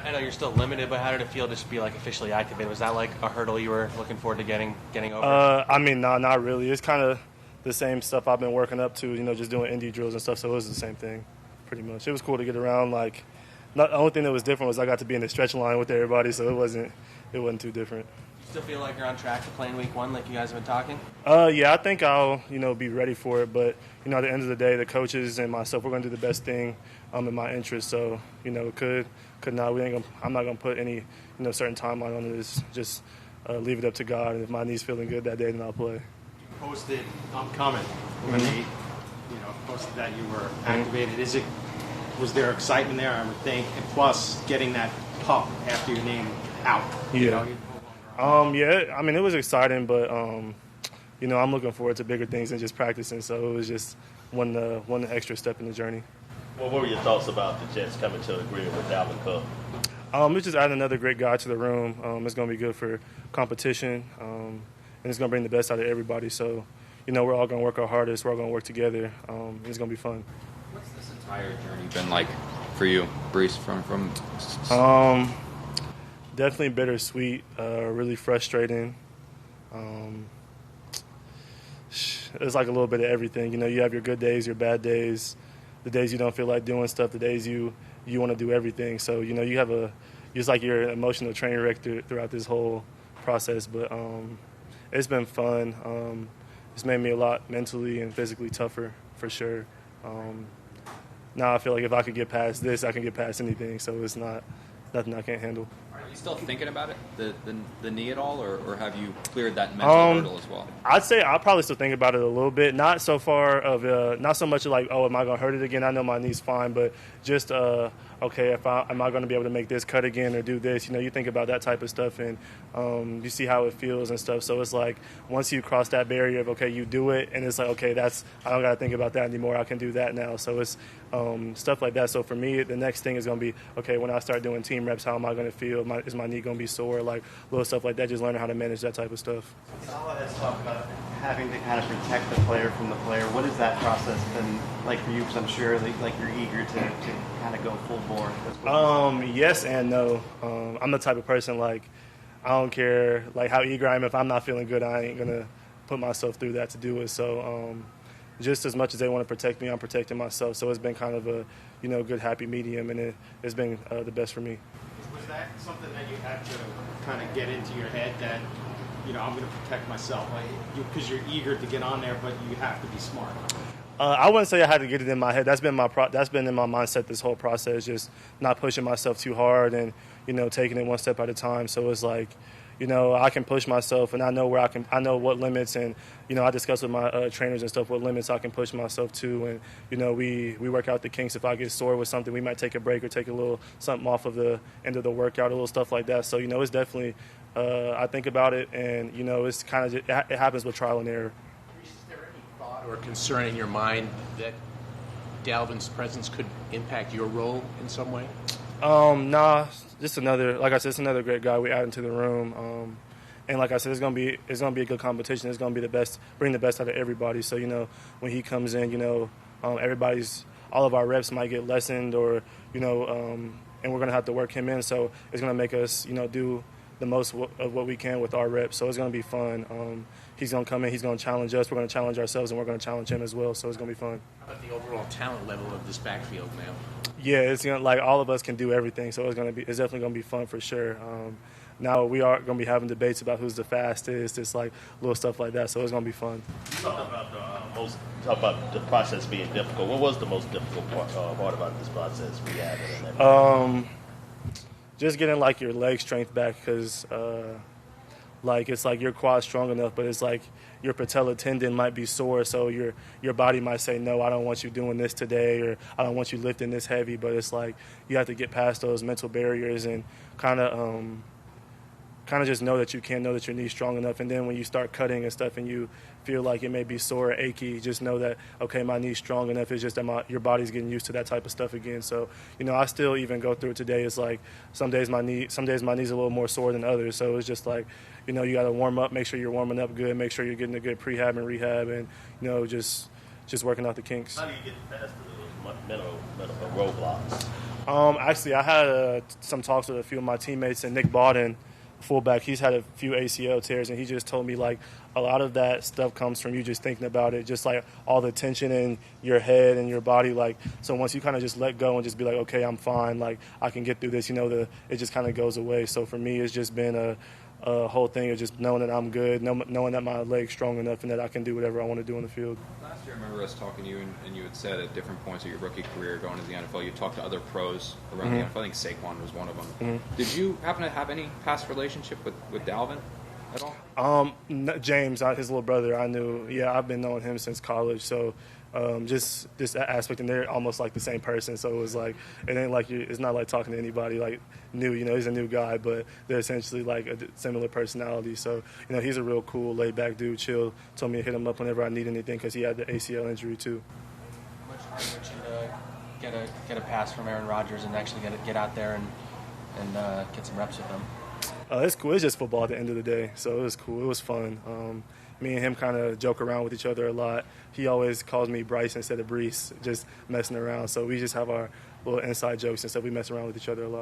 I know you're still limited, but how did it feel to just be like officially activated? Was that like a hurdle you were looking forward to getting over? I mean, no, not really. It's kind of the same stuff I've been working up to, just doing indie drills and stuff. So it was the same thing, pretty much. It was cool to get around. Like, the only thing that was different was I got to be in the stretch line with everybody, so it wasn't too different. You still feel like you're on track to play in week 1, like you guys have been talking? Yeah, I think I'll be ready for it. But at the end of the day, the coaches and myself, we're going to do the best thing in my interest. So could not. I'm not going to put any certain timeline on this. Just leave it up to God. And if my knee's feeling good that day, then I'll play. You posted "I'm coming" when they posted that you were activated. Was there excitement there? I would think, and plus getting that pup after your name out. Yeah. Yeah. I mean, it was exciting, but I'm looking forward to bigger things than just practicing. So it was just one extra step in the journey. Well, what were your thoughts about the Jets coming to an agreement with Dalvin Cook? It's just adding another great guy to the room. It's going to be good for competition, and it's going to bring the best out of everybody. So, we're all going to work our hardest. We're all going to work together. It's going to be fun. What's this entire journey been like for you, Breece? From definitely bittersweet, really frustrating. It's like a little bit of everything. You have your good days, your bad days, the days you don't feel like doing stuff, the days you want to do everything. So, you have it's like you're an emotional train wreck throughout this whole process. But it's been fun. It's made me a lot mentally and physically tougher, for sure. Now I feel like if I could get past this, I can get past anything. So it's nothing I can't handle. Are you still thinking about it, the knee at all, or have you cleared that mental hurdle as well? I'd say I'll probably still think about it a little bit. Not so much like, oh, am I going to hurt it again? I know my knee's fine, but just okay, am I going to be able to make this cut again or do this? You think about that type of stuff, and you see how it feels and stuff. So it's like once you cross that barrier of, okay, you do it, and it's like, okay, I don't got to think about that anymore. I can do that now. So it's stuff like that. So for me, the next thing is going to be, okay, when I start doing team reps, how am I going to feel? Is my knee going to be sore? Like little stuff like that, just learning how to manage that type of stuff. Salah has talked about having to kind of protect the player from the player. What has that process been like for you? Because I'm sure like you're eager to kind of go full bore. Yes and no. I'm the type of person, like, I don't care like how eager I am. If I'm not feeling good, I ain't gonna put myself through that to do it. So just as much as they want to protect me, I'm protecting myself. So it's been kind of a good happy medium, and it's been the best for me. Was that something that you had to kind of get into your head that I'm going to protect myself, because you're eager to get on there, but you have to be smart? I wouldn't say I had to get it in my head. That's been in my mindset this whole process, just not pushing myself too hard and taking it one step at a time. So it's like, I can push myself, and I know I know what limits, and I discuss with my trainers and stuff what limits I can push myself to, and we work out the kinks. If I get sore with something, we might take a break or take a little something off of the end of the workout, a little stuff like that. So it's definitely I think about it, and it's kind of it happens with trial and error. Is there any thought or concern in your mind that Dalvin's presence could impact your role in some way? Nah, just another great guy we add into the room. And like I said, it's gonna be a good competition. It's gonna be the best, bring the best out of everybody. So when he comes in, all of our reps might get lessened, or and we're gonna have to work him in. So it's gonna make us do the most of what we can with our reps. So it's gonna be fun. He's gonna come in, he's gonna challenge us. We're gonna challenge ourselves, and we're gonna challenge him as well. So it's gonna be fun. How about the overall talent level of this backfield now? Yeah, it's like all of us can do everything, so it's definitely gonna be fun for sure. Now we are gonna be having debates about who's the fastest, it's like little stuff like that. So it's gonna be fun. Talk about the process being difficult. What was the most difficult part about this process we had? Just getting like your leg strength back, because like it's like your quad's strong enough, but it's like your patella tendon might be sore, so your body might say, no, I don't want you doing this today, or I don't want you lifting this heavy. But it's like you have to get past those mental barriers and kind of just know that you can, know that your knee's strong enough. And then when you start cutting and stuff and you feel like it may be sore or achy, just know that, okay, my knee's strong enough. It's just that your body's getting used to that type of stuff again. So, I still even go through it today. It's like some days my knee's a little more sore than others. So it's just like, you got to warm up, make sure you're warming up good, make sure you're getting a good prehab and rehab, and, just working out the kinks. How do you get past those mental roadblocks? Actually, I had some talks with a few of my teammates, and Nick Bawden, fullback, he's had a few ACL tears, and he just told me, like, a lot of that stuff comes from you just thinking about it, just like all the tension in your head and your body. Like, so once you kind of just let go and just be like, okay, I'm fine, like, I can get through this, it just kind of goes away. So for me, it's just been a whole thing of just knowing that I'm good, knowing that my leg's strong enough and that I can do whatever I want to do on the field. Last year, I remember us talking to you, and you had said at different points of your rookie career going to the NFL, you talked to other pros around the NFL. I think Saquon was one of them. Did you happen to have any past relationship with Dalvin at all? James, his little brother, I knew. Yeah, I've been knowing him since college. So just this aspect, and they're almost like the same person. So it was like, it ain't like it's not like talking to anybody like new. He's a new guy, but they're essentially like a similar personality. So he's a real cool, laid back dude, chill. Told me to hit him up whenever I need anything because he had the ACL injury too. Much harder to get a pass from Aaron Rodgers and actually get out there and get some reps with him. It's cool. It's just football at the end of the day, so it was cool. It was fun. Me and him kind of joke around with each other a lot. He always calls me Bryce instead of Breece, just messing around. So we just have our little inside jokes and stuff. We mess around with each other a lot.